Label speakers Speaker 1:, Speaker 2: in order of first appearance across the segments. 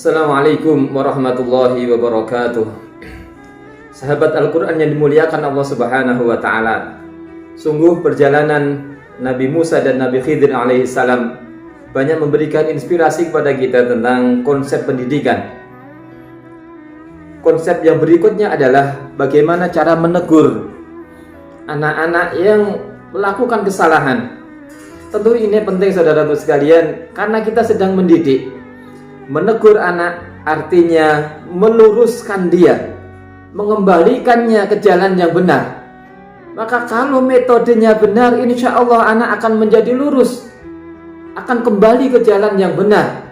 Speaker 1: Assalamualaikum warahmatullahi wabarakatuh. Sahabat Al-Quran yang dimuliakan Allah Subhanahu wa Ta'ala, sungguh perjalanan Nabi Musa dan Nabi Khidir alaihissalam banyak memberikan inspirasi kepada kita tentang konsep pendidikan. Konsep yang berikutnya adalah bagaimana cara menegur anak-anak yang melakukan kesalahan. Tentu ini penting saudara-saudara sekalian, karena kita sedang mendidik. Menegur anak artinya meluruskan dia, mengembalikannya ke jalan yang benar. Maka kalau metodenya benar, insya Allah anak akan menjadi lurus, akan kembali ke jalan yang benar.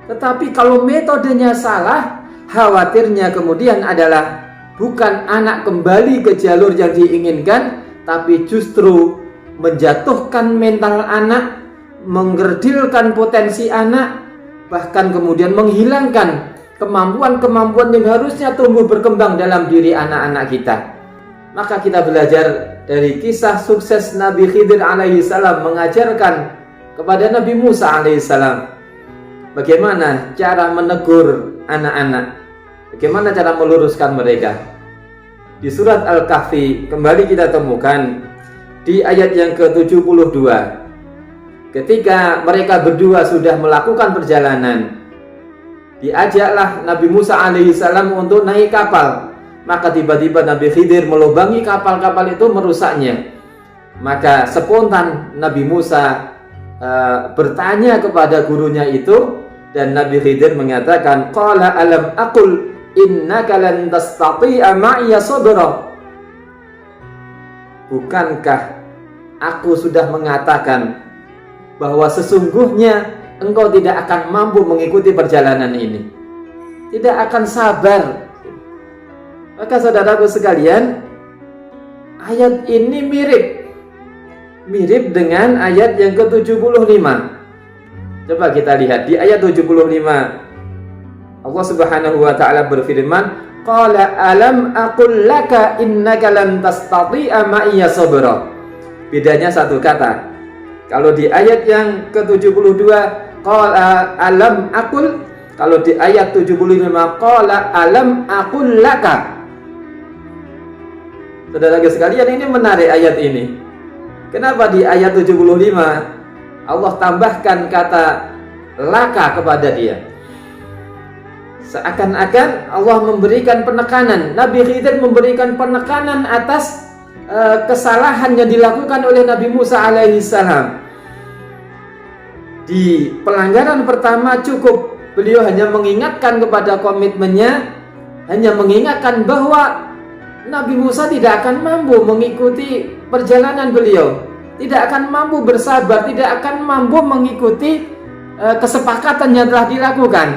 Speaker 1: Tetapi kalau metodenya salah, khawatirnya kemudian adalah bukan anak kembali ke jalur yang diinginkan, tapi justru menjatuhkan mental anak, menggerdilkan potensi anak, bahkan kemudian menghilangkan kemampuan-kemampuan yang harusnya tumbuh berkembang dalam diri anak-anak kita. Maka kita belajar dari kisah sukses Nabi Khidir alaihissalam mengajarkan kepada Nabi Musa alaihissalam bagaimana cara menegur anak-anak, bagaimana cara meluruskan mereka. Di surat Al-Kahfi kembali kita temukan di ayat yang ke-72. Ketika mereka berdua sudah melakukan perjalanan, diajaklah Nabi Musa alaihissalam untuk naik kapal. Maka tiba-tiba Nabi Khidir melubangi kapal-kapal itu, merusaknya. Maka spontan Nabi Musa bertanya kepada gurunya itu, dan Nabi Khidir mengatakan, qala alam aqul innaka lan tastati'a ma'iya sabra. Bukankah aku sudah mengatakan bahwa sesungguhnya engkau tidak akan mampu mengikuti perjalanan ini, tidak akan sabar. Maka saudaraku sekalian, ayat ini mirip dengan ayat yang ke-75. Coba kita lihat di ayat 75. Allah Subhanahu wa Ta'ala berfirman, qala alam aqul laka innaka lan tastati'a ma'iya sabra. Bedanya satu kata. Kalau di ayat yang ke-72 qala alam aqul, kalau di ayat 75 qala alam aqul laka. Saudara sekalian, ini menarik ayat ini. Kenapa di ayat 75 Allah tambahkan kata laka kepada dia? Seakan-akan Allah memberikan penekanan, Nabi Khidir memberikan penekanan atas kesalahan yang dilakukan oleh Nabi Musa alaihissalam. Di pelanggaran pertama cukup beliau hanya mengingatkan kepada komitmennya, hanya mengingatkan bahwa Nabi Musa tidak akan mampu mengikuti perjalanan beliau, tidak akan mampu bersabar, tidak akan mampu mengikuti kesepakatan yang telah dilakukan.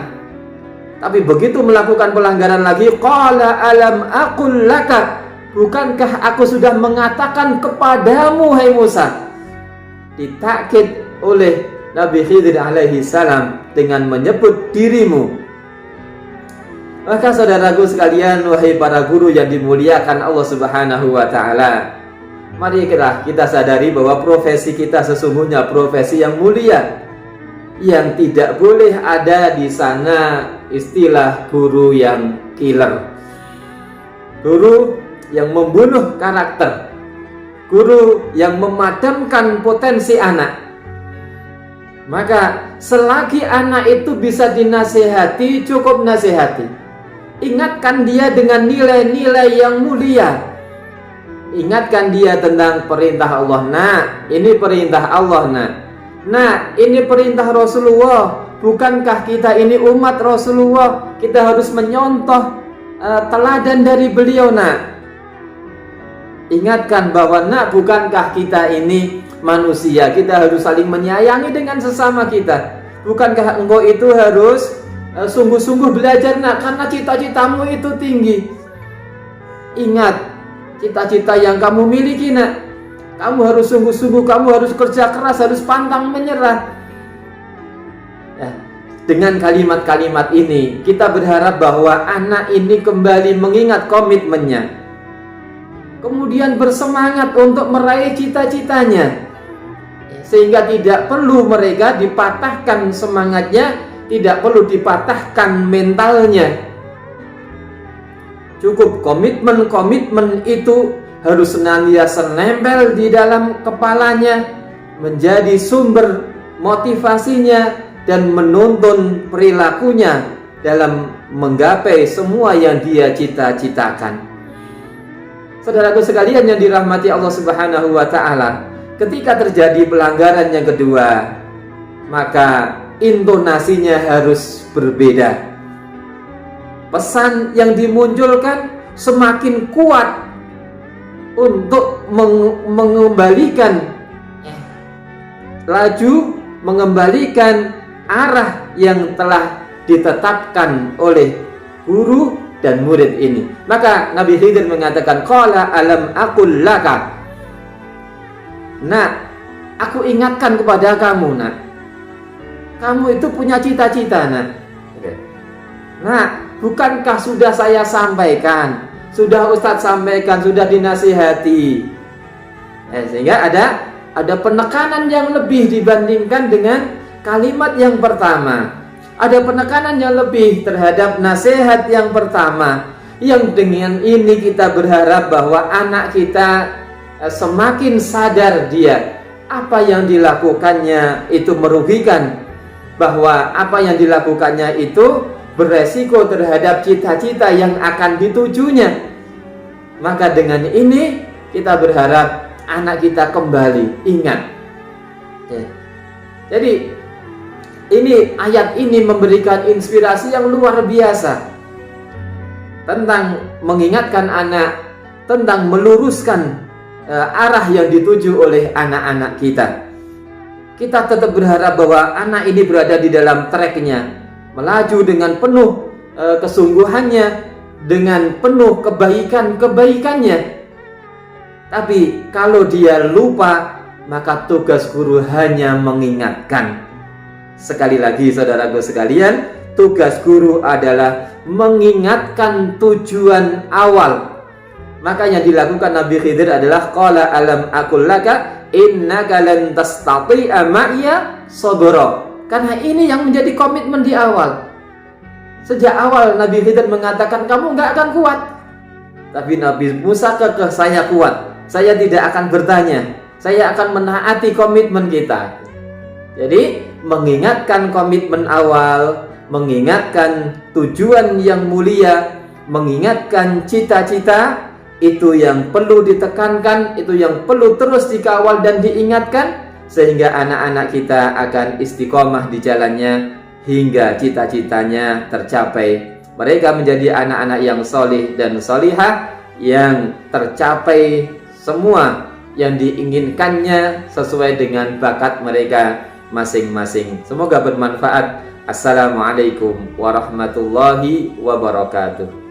Speaker 1: Tapi begitu melakukan pelanggaran lagi, qala alam aqul laka, bukankah aku sudah mengatakan kepadamu hai Musa. Ditakkid oleh Nabi Khidir alaihissalam dengan menyebut dirimu. Maka saudaraku sekalian, wahai para guru yang dimuliakan Allah Subhanahu wa Ta'ala, mari kita sadari bahwa profesi kita sesungguhnya profesi yang mulia, yang tidak boleh ada di sana istilah guru yang killer, guru yang membunuh karakter, guru yang memadamkan potensi anak. Maka selagi anak itu bisa dinasihati, cukup nasihati. Ingatkan dia dengan nilai-nilai yang mulia. Ingatkan dia tentang perintah Allah. Nah, ini perintah Allah, nak. Nah, ini perintah Rasulullah. Bukankah kita ini umat Rasulullah? Kita harus menyontoh teladan dari beliau, nak. Ingatkan bahwa, nak, bukankah kita ini manusia, kita harus saling menyayangi dengan sesama kita. Bukankah engkau itu harus sungguh-sungguh belajar, nak, karena cita-citamu itu tinggi. Ingat cita-cita yang kamu miliki, nak. Kamu harus sungguh-sungguh, kamu harus kerja keras, harus pantang menyerah. Dengan kalimat-kalimat ini kita berharap bahwa anak ini kembali mengingat komitmennya, kemudian bersemangat untuk meraih cita-citanya, sehingga tidak perlu mereka dipatahkan semangatnya tidak perlu dipatahkan mentalnya. Cukup komitmen itu harus senantiasa nempel di dalam kepalanya, menjadi sumber motivasinya dan menuntun perilakunya dalam menggapai semua yang dia cita-citakan. Saudaraku sekalian yang dirahmati Allah Subhanahu wa taala, ketika terjadi pelanggaran yang kedua, maka intonasinya harus berbeda. Pesan yang dimunculkan semakin kuat untuk mengembalikan laju, mengembalikan arah yang telah ditetapkan oleh guru dan murid ini. Maka Nabi Khidir mengatakan, qala alam aqul laka, nak, aku ingatkan kepada kamu, nak, kamu itu punya cita-cita, nak. Nak, bukankah sudah saya sampaikan, sudah Ustadz sampaikan, sudah dinasihati, sehingga ada penekanan yang lebih dibandingkan dengan kalimat yang pertama. Ada penekanan yang lebih terhadap nasihat yang pertama, yang dengan ini kita berharap bahwa anak kita semakin sadar dia apa yang dilakukannya itu merugikan, bahwa apa yang dilakukannya itu beresiko terhadap cita-cita yang akan ditujunya. Maka dengan ini kita berharap anak kita kembali ingat. Jadi ini ayat ini memberikan inspirasi yang luar biasa tentang mengingatkan anak, tentang meluruskan arah yang dituju oleh anak-anak kita. Kita tetap berharap bahwa anak ini berada di dalam tracknya, melaju dengan penuh kesungguhannya, dengan penuh kebaikannya. Tapi kalau dia lupa, maka tugas guru hanya mengingatkan. Sekali lagi saudaraku sekalian, tugas guru adalah mengingatkan tujuan awal. Maka yang dilakukan Nabi Khidir adalah qala alam aqul laka innaka lan tastati'a ma'iya sabra. Karena ini yang menjadi komitmen di awal. Sejak awal Nabi Khidir mengatakan kamu nggak akan kuat. Tapi Nabi Musa kekeh, saya kuat. Saya tidak akan bertanya. Saya akan menaati komitmen kita. Jadi mengingatkan komitmen awal, mengingatkan tujuan yang mulia, mengingatkan cita-cita, itu yang perlu ditekankan, itu yang perlu terus dikawal dan diingatkan, sehingga anak-anak kita akan istiqomah di jalannya hingga cita-citanya tercapai. Mereka menjadi anak-anak yang solih dan solihah, yang tercapai semua yang diinginkannya sesuai dengan bakat mereka masing-masing. Semoga bermanfaat. Assalamualaikum warahmatullahi wabarakatuh.